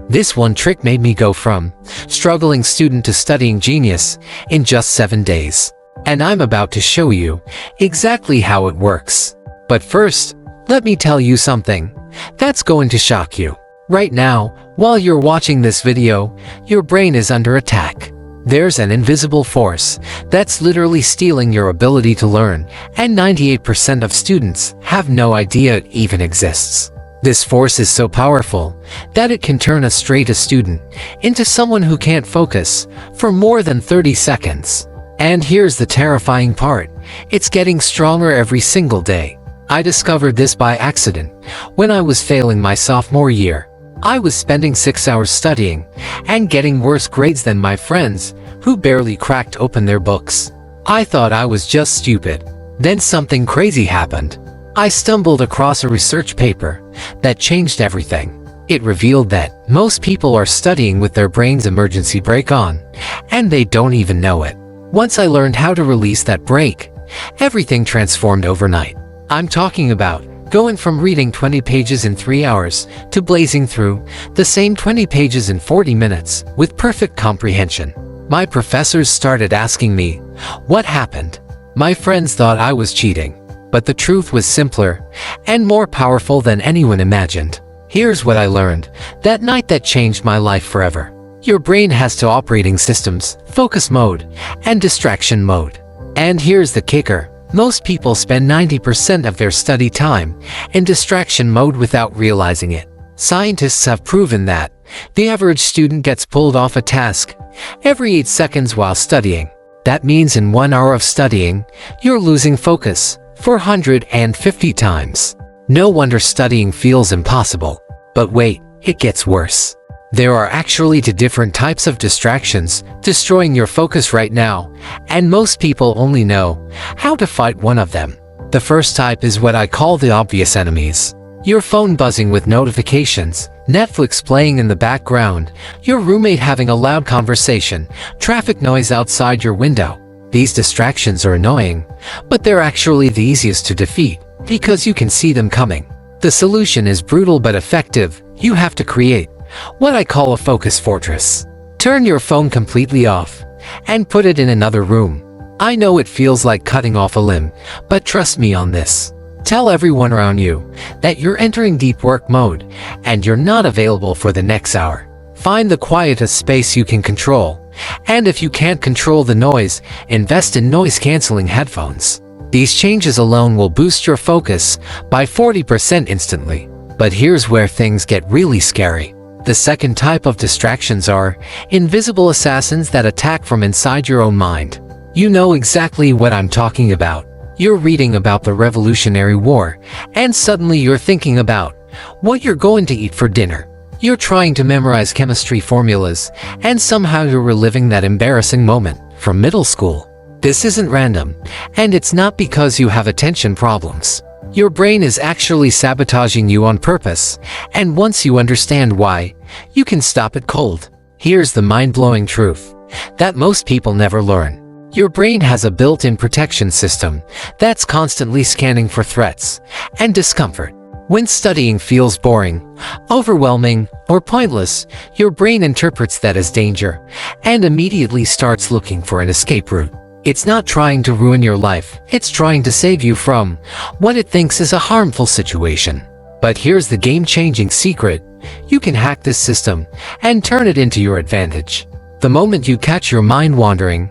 This one trick made me go from struggling student to studying genius in just 7 days. And I'm about to show you exactly how it works. But first, let me tell you something that's going to shock you. Right now, while you're watching this video, your brain is under attack. There's an invisible force that's literally stealing your ability to learn, and 98% of students have no idea it even exists. This force is so powerful that it can turn a straight-A student into someone who can't focus for more than 30 seconds. And here's the terrifying part. It's getting stronger every single day. I discovered this by accident when I was failing my sophomore year. I was spending 6 hours studying and getting worse grades than my friends who barely cracked open their books. I thought I was just stupid. Then something crazy happened. I stumbled across a research paper that changed everything. It revealed that most people are studying with their brain's emergency brake on, and they don't even know it. Once I learned how to release that brake, everything transformed overnight. I'm talking about going from reading 20 pages in 3 hours to blazing through the same 20 pages in 40 minutes with perfect comprehension. My professors started asking me what happened. My friends thought I was cheating, but the truth was simpler and more powerful than anyone imagined. Here's what I learned that night that changed my life forever. Your brain has two operating systems: focus mode and distraction mode. And here's the kicker. Most people spend 90% of their study time in distraction mode without realizing it. Scientists have proven that the average student gets pulled off a task every 8 seconds while studying. That means in 1 hour of studying, you're losing focus 450 times. No wonder studying feels impossible. But wait, it gets worse. There are actually 2 different types of distractions destroying your focus right now, and most people only know how to fight one of them. The first type is what I call the obvious enemies. Your phone buzzing with notifications, Netflix playing in the background, your roommate having a loud conversation, traffic noise outside your window. These distractions are annoying, but they're actually the easiest to defeat because you can see them coming. The solution is brutal but effective. You have to create what I call a focus fortress. Turn your phone completely off and put it in another room. I know it feels like cutting off a limb, but trust me on this. Tell everyone around you that you're entering deep work mode and you're not available for the next hour. Find the quietest space you can control. And if you can't control the noise, invest in noise-canceling headphones. These changes alone will boost your focus by 40% instantly. But here's where things get really scary. The second type of distractions are invisible assassins that attack from inside your own mind. You know exactly what I'm talking about. You're reading about the Revolutionary War, and suddenly you're thinking about what you're going to eat for dinner. You're trying to memorize chemistry formulas, and somehow you're reliving that embarrassing moment from middle school. This isn't random, and it's not because you have attention problems. Your brain is actually sabotaging you on purpose, and once you understand why, you can stop it cold. Here's the mind-blowing truth that most people never learn. Your brain has a built-in protection system that's constantly scanning for threats and discomfort. When studying feels boring, overwhelming, or pointless, your brain interprets that as danger and immediately starts looking for an escape route. It's not trying to ruin your life, it's trying to save you from what it thinks is a harmful situation. But here's the game-changing secret. You can hack this system and turn it into your advantage. The moment you catch your mind wandering,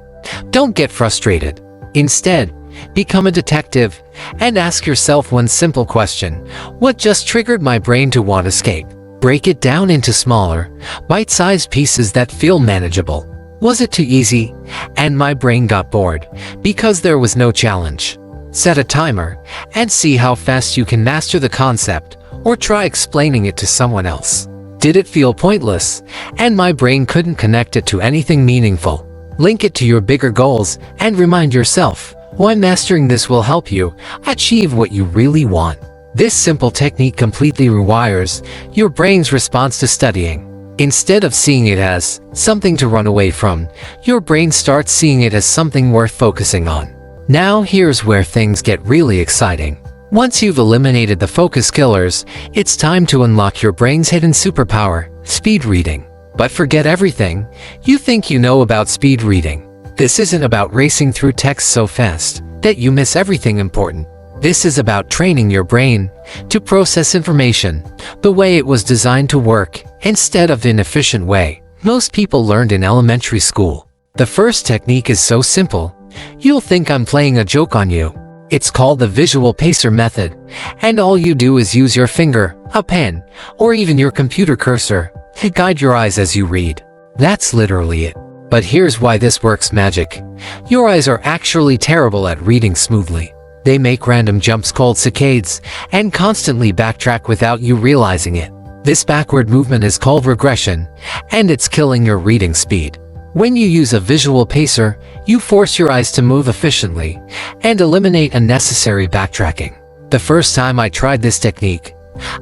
don't get frustrated. Instead, become a detective and ask yourself one simple question. What just triggered my brain to want escape? Break it down into smaller, bite-sized pieces that feel manageable. Was it too easy? And my brain got bored because there was no challenge. Set a timer and see how fast you can master the concept, or try explaining it to someone else. Did it feel pointless? And my brain couldn't connect it to anything meaningful. Link it to your bigger goals and remind yourself why mastering this will help you achieve what you really want. This simple technique completely rewires your brain's response to studying. Instead of seeing it as something to run away from, your brain starts seeing it as something worth focusing on. Now here's where things get really exciting. Once you've eliminated the focus killers, it's time to unlock your brain's hidden superpower, speed reading. But forget everything you think you know about speed reading. This isn't about racing through text so fast that you miss everything important. This is about training your brain to process information the way it was designed to work, instead of the inefficient way most people learned in elementary school. The first technique is so simple, you'll think I'm playing a joke on you. It's called the visual pacer method, and all you do is use your finger, a pen, or even your computer cursor to guide your eyes as you read. That's literally it. But here's why this works magic. Your eyes are actually terrible at reading smoothly. They make random jumps called saccades and constantly backtrack without you realizing it. This backward movement is called regression, and it's killing your reading speed. When you use a visual pacer, you force your eyes to move efficiently and eliminate unnecessary backtracking. The first time I tried this technique,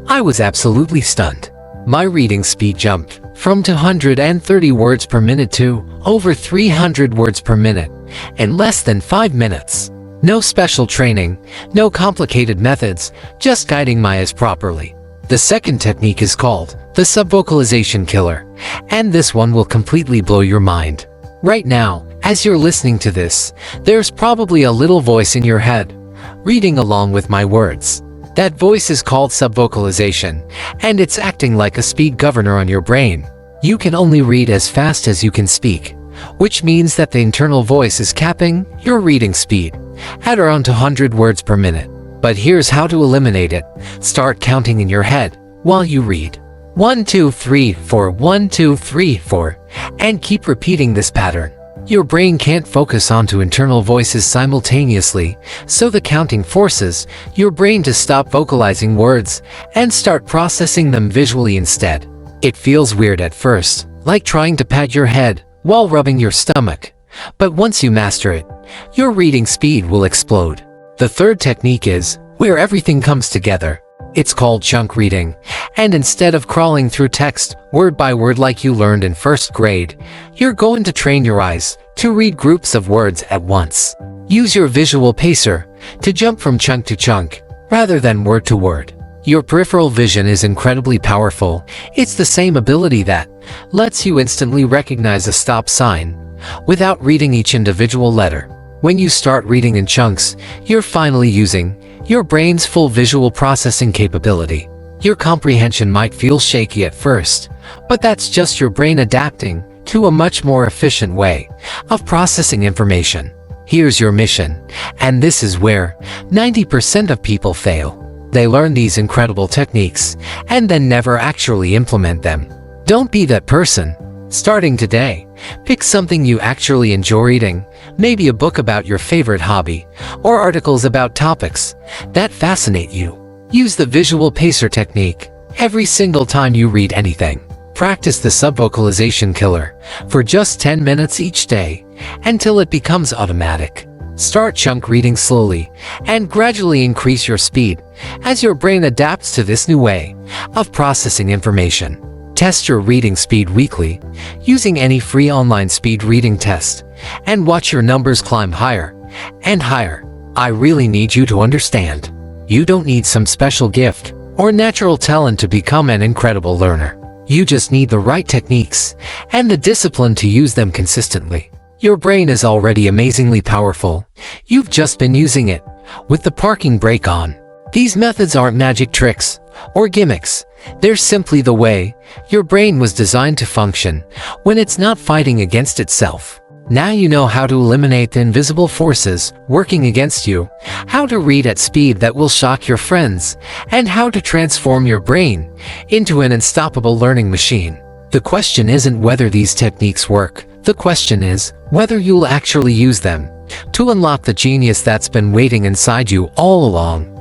I was absolutely stunned. My reading speed jumped from 230 words per minute to over 300 words per minute in less than 5 minutes. No special training, no complicated methods, just guiding my eyes properly. The second technique is called the subvocalization killer, and this one will completely blow your mind. Right now, as you're listening to this, there's probably a little voice in your head, reading along with my words. That voice is called subvocalization, and it's acting like a speed governor on your brain. You can only read as fast as you can speak, which means that the internal voice is capping your reading speed at around 200 words per minute. But here's how to eliminate it. Start counting in your head while you read. 1, 2, 3, 4, 1, 2, 3, 4, and keep repeating this pattern. Your brain can't focus onto internal voices simultaneously, so the counting forces your brain to stop vocalizing words and start processing them visually instead. It feels weird at first, like trying to pat your head while rubbing your stomach, but once you master it, your reading speed will explode. The third technique is where everything comes together. It's called chunk reading, and instead of crawling through text word by word like you learned in first grade, you're going to train your eyes to read groups of words at once. Use your visual pacer to jump from chunk to chunk rather than word to word. Your peripheral vision is incredibly powerful. It's the same ability that lets you instantly recognize a stop sign without reading each individual letter. When you start reading in chunks, you're finally using your brain's full visual processing capability. Your comprehension might feel shaky at first, but that's just your brain adapting to a much more efficient way of processing information. Here's your mission, and this is where 90% of people fail. They learn these incredible techniques and then never actually implement them. Don't be that person. Starting today, pick something you actually enjoy reading, maybe a book about your favorite hobby, or articles about topics that fascinate you. Use the visual pacer technique every single time you read anything. Practice the subvocalization killer for just 10 minutes each day until it becomes automatic. Start chunk reading slowly and gradually increase your speed as your brain adapts to this new way of processing information. Test your reading speed weekly using any free online speed reading test and watch your numbers climb higher and higher. I really need you to understand. You don't need some special gift or natural talent to become an incredible learner. You just need the right techniques and the discipline to use them consistently. Your brain is already amazingly powerful. You've just been using it with the parking brake on. These methods aren't magic tricks or gimmicks. They're simply the way your brain was designed to function when it's not fighting against itself. Now you know how to eliminate the invisible forces working against you, how to read at speed that will shock your friends, and how to transform your brain into an unstoppable learning machine. The question isn't whether these techniques work. The question is whether you'll actually use them to unlock the genius that's been waiting inside you all along.